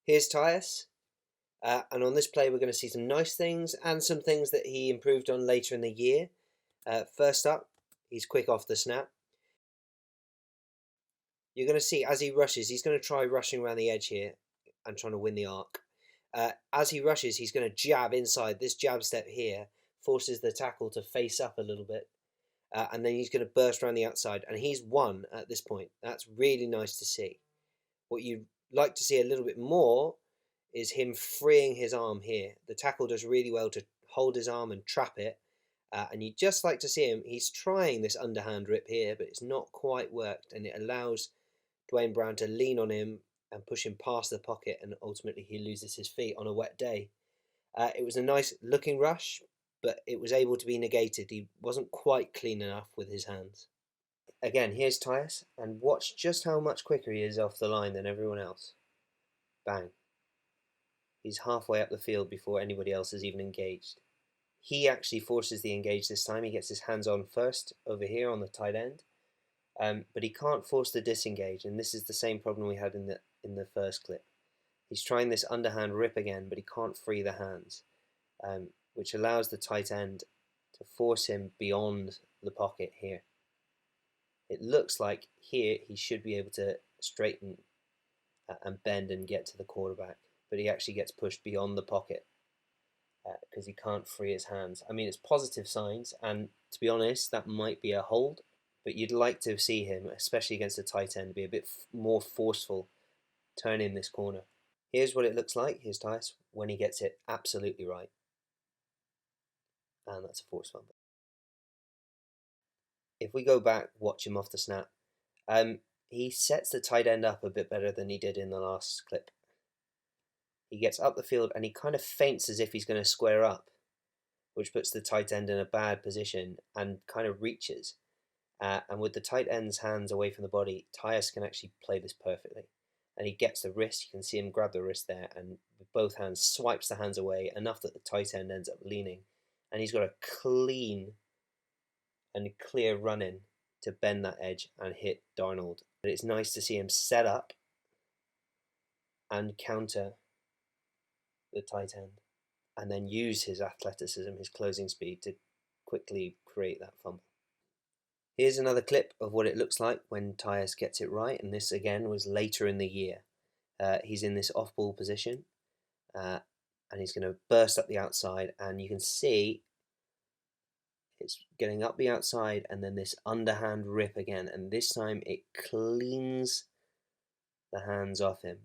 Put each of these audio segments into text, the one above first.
Here's Tyus, and on this play we're going to see some nice things and some things that he improved on later in the year. First up, he's quick off the snap. You're going to see as he rushes, he's going to try rushing around the edge here and trying to win the arc. As he rushes, he's going to jab inside. This jab step here forces the tackle to face up a little bit, and then he's going to burst around the outside, and he's won at this point. That's really nice to see. What you'd like to see a little bit more is him freeing his arm here. The tackle does really well to hold his arm and trap it, and you'd just like to see him. He's trying this underhand rip here, but it's not quite worked, and it allows Dwayne Brown to lean on him and push him past the pocket, and ultimately he loses his feet on a wet day. It was a nice looking rush, but it was able to be negated. He wasn't quite clean enough with his hands. Again, here's Tyus, and watch just how much quicker he is off the line than everyone else. Bang. He's halfway up the field before anybody else is even engaged. He actually forces the engage this time. He gets his hands on first over here on the tight end, but he can't force the disengage, and this is the same problem we had in the first clip. He's trying this underhand rip again, but he can't free the hands, which allows the tight end to force him beyond the pocket here. It looks like here he should be able to straighten and bend and get to the quarterback, but he actually gets pushed beyond the pocket because he can't free his hands. I mean, it's positive signs, and to be honest, that might be a hold, but you'd like to see him, especially against a tight end, be a bit more forceful, turn in this corner. Here's what it looks like. Here's Tyus when he gets it absolutely right. And that's a force fumble. If we go back, watch him off the snap, he sets the tight end up a bit better than he did in the last clip. He gets up the field and he kind of feints as if he's going to square up, which puts the tight end in a bad position and kind of reaches. And with the tight end's hands away from the body, Tyus can actually play this perfectly. And he gets the wrist. You can see him grab the wrist there, and with both hands swipes the hands away enough that the tight end ends up leaning. And he's got a clean and clear run in to bend that edge and hit Darnold. But it's nice to see him set up and counter the tight end, and then use his athleticism, his closing speed, to quickly create that fumble. Here's another clip of what it looks like when Tyus gets it right, and this again was later in the year. He's in this off-ball position, and he's going to burst up the outside, and you can see it's getting up the outside, and then this underhand rip again, and this time it cleans the hands off him,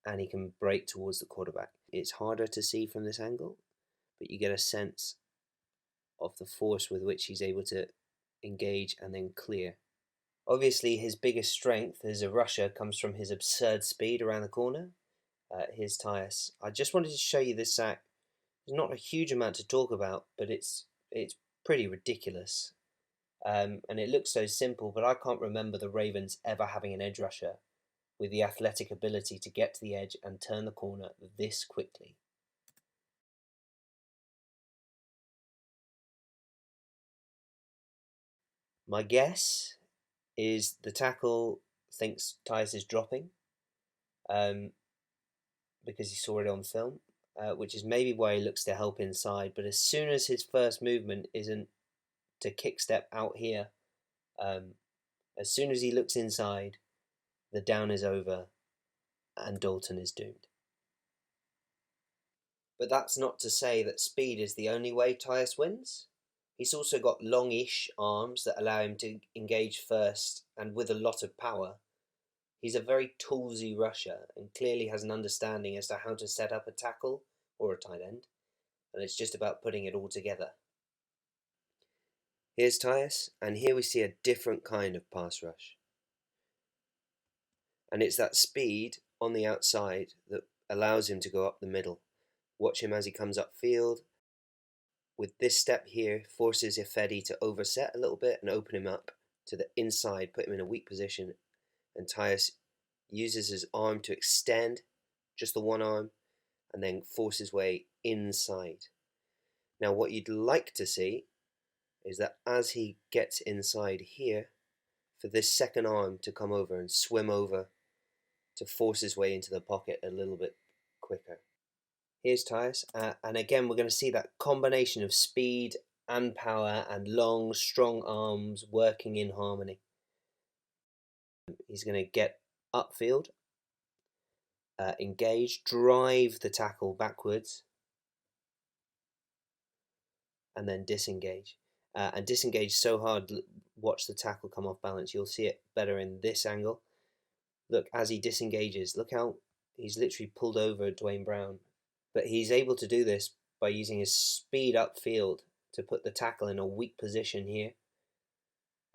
and he can break towards the quarterback. It's harder to see from this angle, but you get a sense of the force with which he's able to engage and then clear. Obviously, his biggest strength as a rusher comes from his absurd speed around the corner. Here's Tyus. I just wanted to show you this sack. There's not a huge amount to talk about, but it's pretty ridiculous. And it looks so simple, but I can't remember the Ravens ever having an edge rusher with the athletic ability to get to the edge and turn the corner this quickly. My guess is the tackle thinks Tyus is dropping because he saw it on film, which is maybe why he looks to help inside. But as soon as his first movement isn't to kick step out here, as soon as he looks inside, the down is over and Dalton is doomed. But that's not to say that speed is the only way Tyus wins. He's also got longish arms that allow him to engage first and with a lot of power. He's a very toolsy rusher and clearly has an understanding as to how to set up a tackle or a tight end, and it's just about putting it all together. Here's Tyus, and here we see a different kind of pass rush. And it's that speed on the outside that allows him to go up the middle. Watch him as he comes upfield. With this step here, forces Ifedi to overset a little bit and open him up to the inside, put him in a weak position, and Tyus uses his arm to extend, just the one arm, and then force his way inside. Now what you'd like to see is that as he gets inside here, for this second arm to come over and swim over to force his way into the pocket a little bit Here's Tyus, and again we're going to see that combination of speed and power and long, strong arms working in harmony. He's going to get upfield, engage, drive the tackle backwards, and then disengage. And disengage so hard, watch the tackle come off balance. You'll see it better in this angle. Look, as he disengages, look how he's literally pulled over Dwayne Brown. But he's able to do this by using his speed upfield to put the tackle in a weak position here.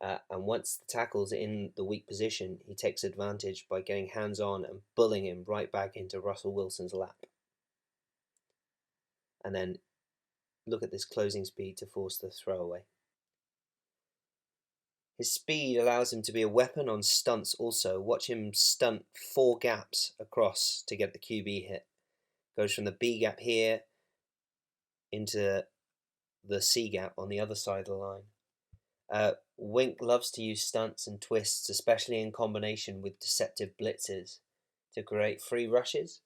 And once the tackle's in the weak position, he takes advantage by getting hands-on and bullying him right back into Russell Wilson's lap. And then look at this closing speed to force the throwaway. His speed allows him to be a weapon on stunts also. Watch him stunt 4 gaps across to get the QB hit. Goes from the B gap here into the C gap on the other side of the line. Wink loves to use stunts and twists, especially in combination with deceptive blitzes, to create free rushes.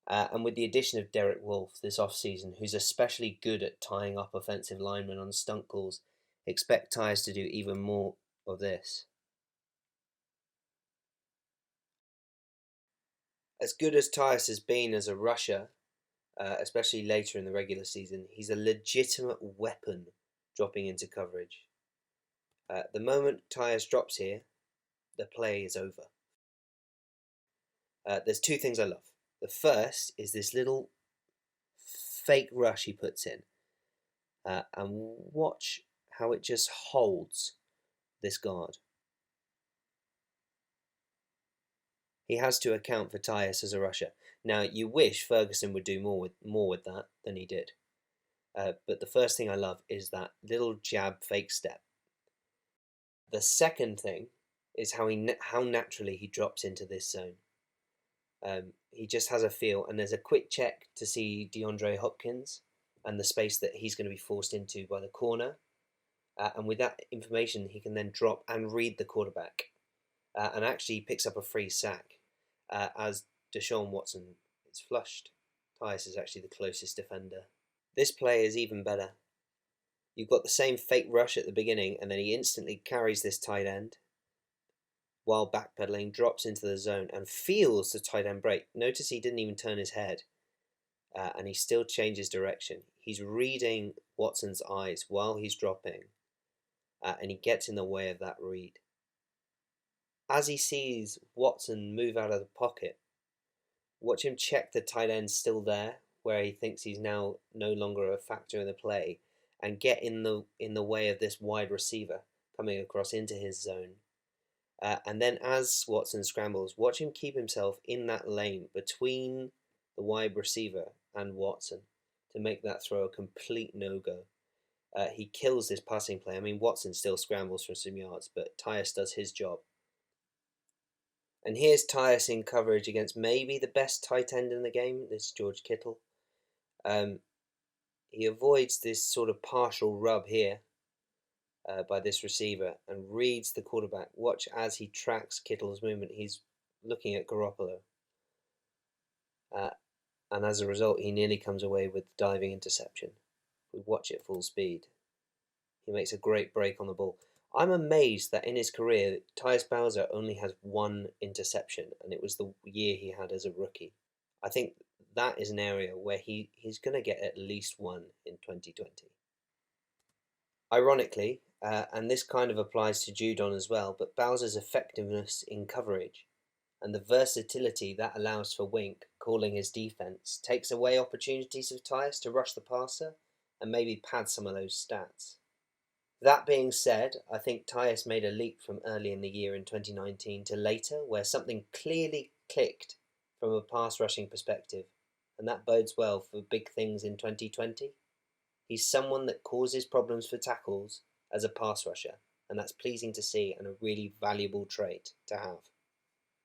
And with the addition of Derek Wolfe this offseason, who's especially good at tying up offensive linemen on stunt calls, expect Tyus to do even more of this. As good as Tyus has been as a rusher, especially later in the regular season, he's a legitimate weapon dropping into coverage. The moment Tyus drops here, the play is over. There's 2 things I love. The first is this little fake rush he puts in. And watch how it just holds this guard. He has to account for Tyus as a rusher. Now, you wish Ferguson would do more with that than he did. But the first thing I love is that little jab fake step. The second thing is how naturally he drops into this zone. He just has a feel, and there's a quick check to see DeAndre Hopkins and the space that he's going to be forced into by the corner. And with that information, he can then drop and read the quarterback. And actually picks up a free sack as Deshaun Watson is flushed. Tyus is actually the closest defender. This play is even better. You've got the same fake rush at the beginning, and then he instantly carries this tight end while backpedaling, drops into the zone, and feels the tight end break. Notice he didn't even turn his head, and he still changes direction. He's reading Watson's eyes while he's dropping, and he gets in the way of that read. As he sees Watson move out of the pocket, watch him check the tight end still there, where he thinks he's now no longer a factor in the play, and get in the way of this wide receiver coming across into his zone. And then as Watson scrambles, watch him keep himself in that lane between the wide receiver and Watson to make that throw a complete no-go. He kills this passing play. I mean, Watson still scrambles for some yards, but Tyus does his job. And here's Tyus in coverage against maybe the best tight end in the game. This is George Kittle. He avoids this sort of partial rub here by this receiver and reads the quarterback. Watch as he tracks Kittle's movement. He's looking at Garoppolo. And as a result, he nearly comes away with the diving interception. We watch it full speed. He makes a great break on the ball. I'm amazed that in his career, Tyus Bowser only has 1 interception, and it was the year he had as a rookie. I think that is an area where he's going to get at least 1 in 2020. Ironically, and this kind of applies to Judon as well, but Bowser's effectiveness in coverage and the versatility that allows for Wink calling his defense takes away opportunities of Tyus to rush the passer and maybe pad some of those stats. That being said, I think Tyus made a leap from early in the year in 2019 to later, where something clearly clicked from a pass rushing perspective, and that bodes well for big things in 2020. He's someone that causes problems for tackles as a pass rusher, and that's pleasing to see and a really valuable trait to have.